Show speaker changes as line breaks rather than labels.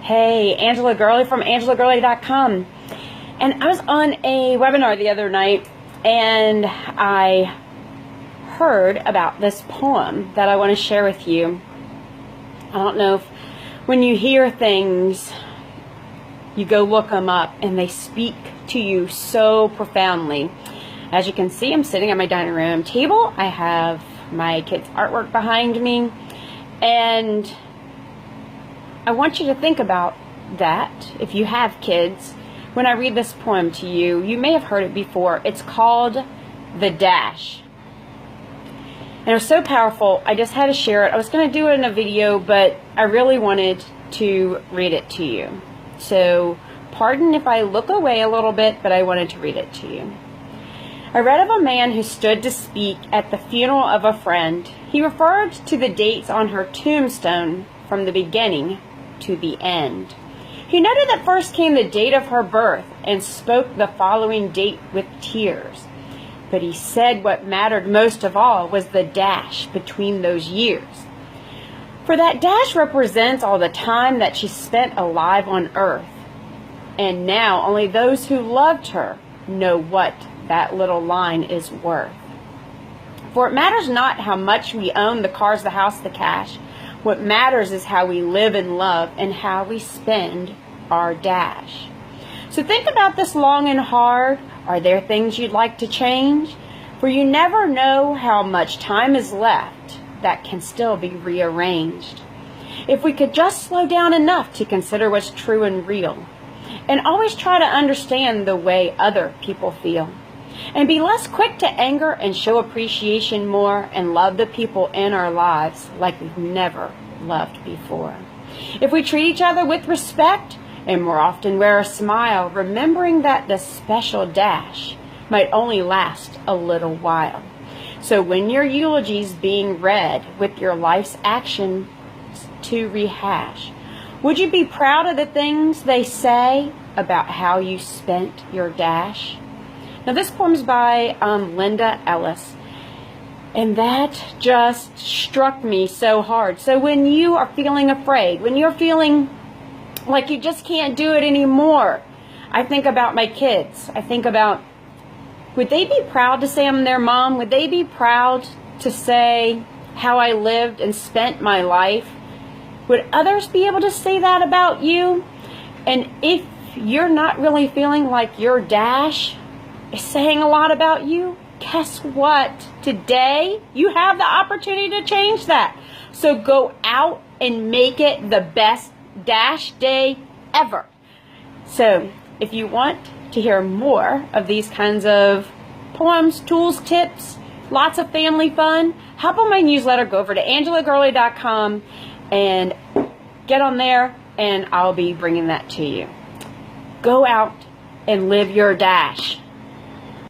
Hey, Angela Gurley from AngelaGurley.com. And I was on a webinar the other night, and I heard about this poem that I want to share with you. I don't know if when you hear things, you go look them up, and they speak to you so profoundly. As you can see, I'm sitting at my dining room table. I have my kids' artwork behind me, and I want you to think about that. If you have kids, when I read this poem to you, you may have heard it before. It's called The Dash. And it was so powerful, I just had to share it. I was going to do it in a video, but I really wanted to read it to you. So pardon if I look away a little bit, but I wanted to read it to you. I read of a man who stood to speak at the funeral of a friend. He referred to the dates on her tombstone from the beginning to the end. He noted that first came the date of her birth and spoke the following date with tears. But he said what mattered most of all was the dash between those years. For that dash represents all the time that she spent alive on earth. And now only those who loved her know what that little line is worth. For it matters not how much we own, the cars, the house, the cash. What matters is how we live and love and how we spend our dash. So think about this long and hard. Are there things you'd like to change? For you never know how much time is left that can still be rearranged. If we could just slow down enough to consider what's true and real, and always try to understand the way other people feel, and be less quick to anger and show appreciation more, and love the people in our lives like we've never loved before. If we treat each other with respect and more often wear a smile, remembering that the special dash might only last a little while. So when your eulogy's being read with your life's actions to rehash, would you be proud of the things they say about how you spent your dash? Now, this poem's by Linda Ellis, and that just struck me so hard. So when you are feeling afraid, when you're feeling like you just can't do it anymore, I think about my kids. I think about, would they be proud to say I'm their mom? Would they be proud to say how I lived and spent my life? Would others be able to say that about you? And if you're not really feeling like your dash is saying a lot about you, guess what? Today, you have the opportunity to change that. So go out and make it the best dash day ever. So if you want to hear more of these kinds of poems, tools, tips, lots of family fun, hop on my newsletter. Go over to AngelaGurley.com and get on there, and I'll be bringing that to you. Go out and live your dash.